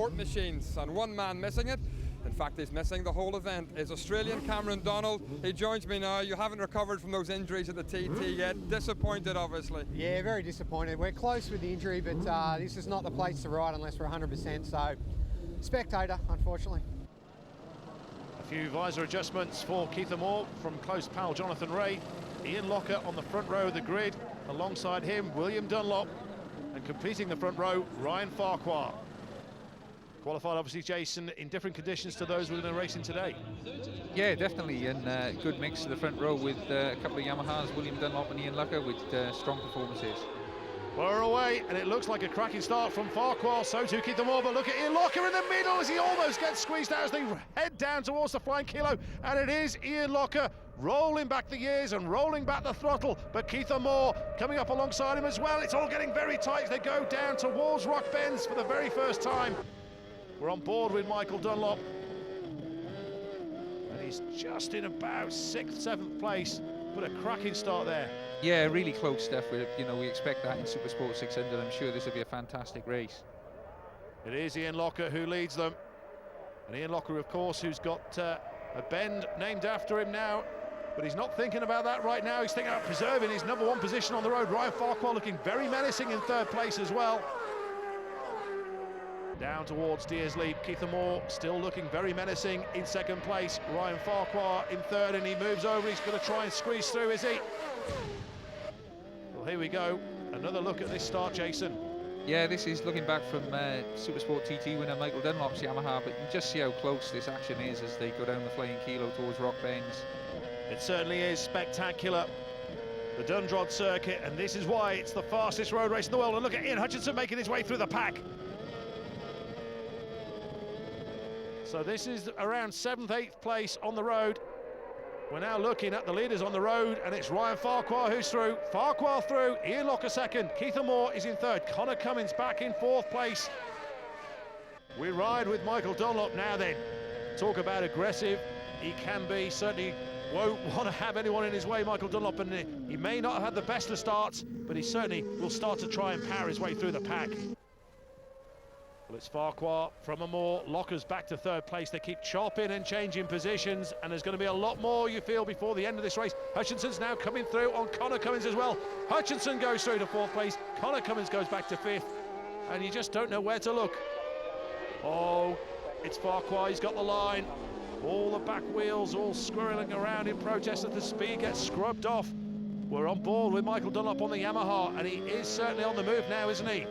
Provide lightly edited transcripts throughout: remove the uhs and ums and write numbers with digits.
Machines, and one man missing it. In fact, he's missing the whole event. Is Australian Cameron Donald. He joins me now. You haven't recovered from those injuries at the TT yet. Disappointed, obviously. Yeah, very disappointed. We're close with the injury, but this is not the place to ride unless we're 100%. So, spectator, unfortunately. A few visor adjustments for Keith Moore from close pal Jonathan Ray. Ian Locker on the front row of the grid. Alongside him, William Dunlop. And completing the front row, Ryan Farquhar. Qualified, obviously, Jason, in different conditions to those we're going to racing today. Yeah, definitely, and good mix to the front row with a couple of Yamahas, William Dunlop and Ian Lucker, with strong performances. We're away, and it looks like a cracking start from Farquhar, so too Keith Moore, but look at Ian Locker in the middle as he almost gets squeezed out as they head down towards the flying kilo, and it is Ian Locker rolling back the gears and rolling back the throttle, but Keith Moore coming up alongside him as well. It's all getting very tight as they go down towards Rock Bends for the very first time. We're on board with Michael Dunlop, and he's just in about 6th, 7th place, but a cracking start there. Yeah, really close stuff. We expect that in Supersport 600. I'm sure this will be a fantastic race. It is Ian Locker who leads them, and Ian Locker, of course, who's got a bend named after him now, but he's not thinking about that right now. He's thinking about preserving his #1 position on the road. Ryan Farquhar looking very menacing in 3rd place as well. Down towards Deersley, Keith Moore still looking very menacing in 2nd place. Ryan Farquhar in 3rd, and he moves over. He's going to try and squeeze through, is he? Well, here we go. Another look at this start, Jason. Yeah, this is looking back from Supersport TT winner Michael Dunlop's Yamaha, but you can just see how close this action is as they go down the flying kilo towards Rock Bends. It certainly is spectacular. The Dundrod circuit, and this is why it's the fastest road race in the world. And look at Ian Hutchinson making his way through the pack. So this is around 7th, 8th place on the road. We're now looking at the leaders on the road, and it's Ryan Farquhar who's through. Farquhar through, Ian Locker 2nd, Keith Moore is in 3rd, Connor Cummins back in 4th place. We ride with Michael Dunlop now then. Talk about aggressive, he can be, certainly won't want to have anyone in his way, Michael Dunlop, and he may not have had the best of starts, but he certainly will start to try and power his way through the pack. Well, it's Farquhar from Moore. Locker's back to 3rd place. They keep chopping and changing positions, and there's going to be a lot more, you feel, before the end of this race. Hutchinson's now coming through on Connor Cummins as well. Hutchinson goes through to 4th place. Connor Cummins goes back to 5th, and you just don't know where to look. Oh, it's Farquhar. He's got the line. All the back wheels all squirreling around in protest as the speed gets scrubbed off. We're on board with Michael Dunlop on the Yamaha, and he is certainly on the move now, isn't he?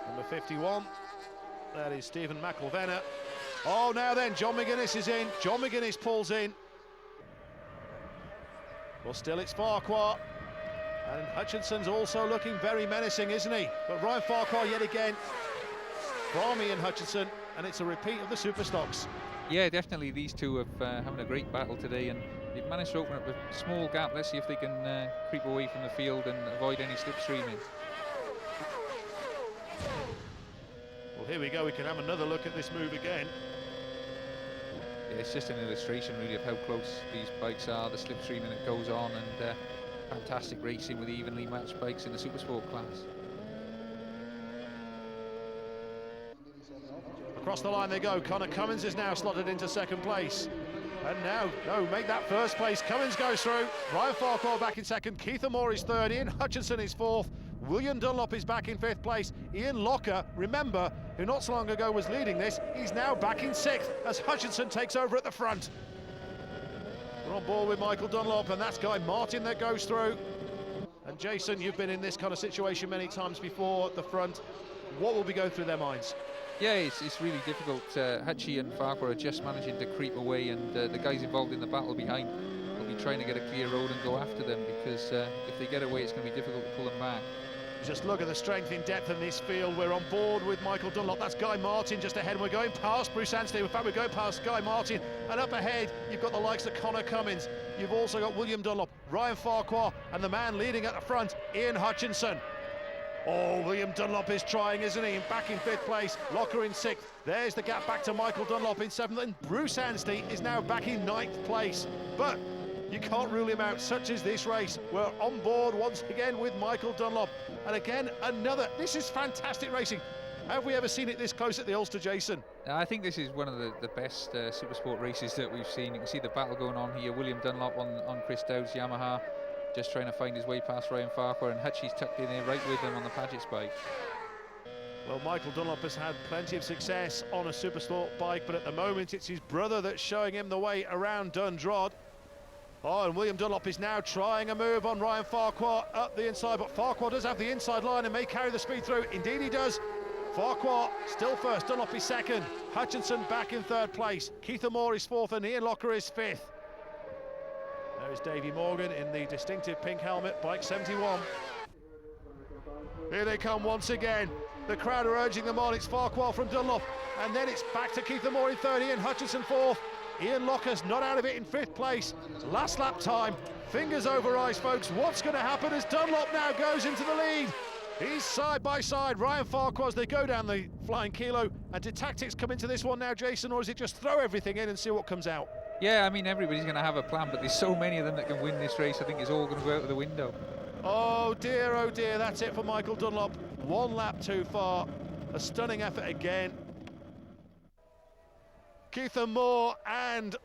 Number 51, that is Stephen McElvenna. Oh, now then, John McGuinness is in. John McGuinness pulls in. Well, still it's Farquhar. And Hutchinson's also looking very menacing, isn't he? But Ryan Farquhar yet again from Ian Hutchinson, and it's a repeat of the Superstocks. Yeah, definitely, these two have having a great battle today, and they've managed to open up a small gap. Let's see if they can creep away from the field and avoid any slipstreaming. Well, here we go. We can have another look at this move again. Yeah, it's just an illustration, really, of how close these bikes are, the slipstreaming that goes on, and fantastic racing with evenly matched bikes in the Supersport class. Across the line they go. Connor Cummins is now slotted into 2nd place. And now, no, make that 1st place. Cummins goes through. Ryan Farquhar back in 2nd. Keith Moore is 3rd. Ian Hutchinson is 4th. William Dunlop is back in 5th place. Ian Locker, remember, who not so long ago was leading this, he's now back in 6th as Hutchinson takes over at the front. We're on board with Michael Dunlop, and that's Guy Martin that goes through. And Jason, you've been in this kind of situation many times before at the front. What will be going through their minds? Yeah, it's really difficult. Hutchie and Farquhar are just managing to creep away, and the guys involved in the battle behind will be trying to get a clear road and go after them, because if they get away, it's going to be difficult to pull them back. Just look at the strength in depth in this field. We're on board with Michael Dunlop. That's Guy Martin just ahead. We're going past Bruce Anstey. In fact, we're going past Guy Martin. And up ahead, you've got the likes of Connor Cummins. You've also got William Dunlop, Ryan Farquhar, and the man leading at the front, Ian Hutchinson. Oh, William Dunlop is trying, isn't he? And back in 5th place, Locker in 6th. There's the gap back to Michael Dunlop in 7th. And Bruce Anstey is now back in 9th place. But You can't rule him out. Such is this race. We're on board once again with Michael Dunlop. And again, this is fantastic racing. Have we ever seen it this close at the Ulster, Jason? I think this is one of the best Supersport races that we've seen. You can see the battle going on here. William Dunlop on Chris Dowd's Yamaha, just trying to find his way past Ryan Farquhar, and Hutchie's tucked in there right with him on the Paget's bike. Well, Michael Dunlop has had plenty of success on a Supersport bike, but at the moment it's his brother that's showing him the way around Dundrod. Oh, and William Dunlop is now trying a move on Ryan Farquhar up the inside, but Farquhar does have the inside line and may carry the speed through. Indeed he does. Farquhar still first, Dunlop is second. Hutchinson back in third place. Keith Moore is fourth and Ian Locker is fifth. There's Davey Morgan in the distinctive pink helmet, bike 71. Here they come once again. The crowd are urging them on. It's Farquhar from Dunlop, and then it's back to Keith Moore in third, Ian Hutchinson fourth. Ian Locker's not out of it in fifth place. Last lap time. Fingers over eyes, folks. What's going to happen as Dunlop now goes into the lead? He's side by side. Ryan Farquhar as they go down the flying kilo. And did tactics come into this one now, Jason, or is it just throw everything in and see what comes out? Yeah, I mean, everybody's going to have a plan, but there's so many of them that can win this race. I think it's all going to go out of the window. Oh dear, that's it for Michael Dunlop. One lap too far. A stunning effort again. Keith Moore, and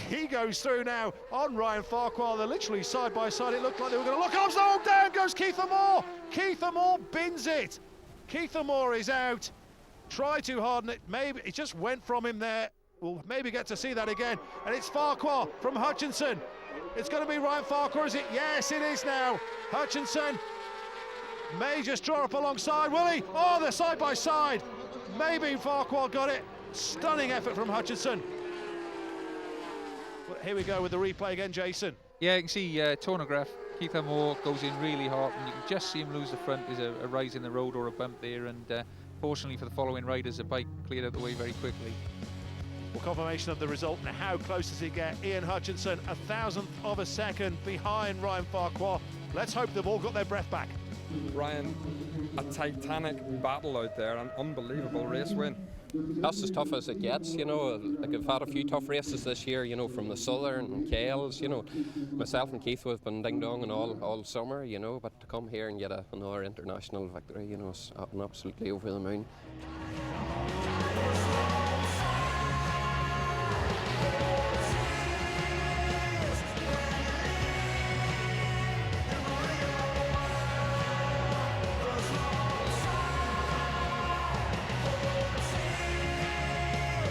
he goes through now on Ryan Farquhar. They're literally side by side. It looked like they were going to lock arms. Oh, down goes Keith Moore. Keith Moore bins it. Keith Moore is out. Try too hard, and it just went from him there. We'll maybe get to see that again. And it's Farquhar from Hutchinson. It's going to be Ryan Farquhar, is it? Yes, it is now. Hutchinson may just draw up alongside, will he? Oh, they're side by side. Maybe Farquhar got it. Stunning effort from Hutchinson. Well, here we go with the replay again, Jason. Yeah, you can see Tonograph. Keith Moore goes in really hot, and you can just see him lose the front. There's a rise in the road or a bump there, and fortunately for the following riders, the bike cleared out the way very quickly. Well, confirmation of the result. Now, how close does he get? Ian Hutchinson, 1,000th of a second behind Ryan Farquhar. Let's hope they've all got their breath back. Ryan, a titanic battle out there, an unbelievable race win. That's as tough as it gets, you know. Like, I've had a few tough races this year, you know, from the Southern and Kales, you know. Myself and Keith have been ding-dong and all summer, you know, but to come here and get another international victory, you know, is absolutely over the moon.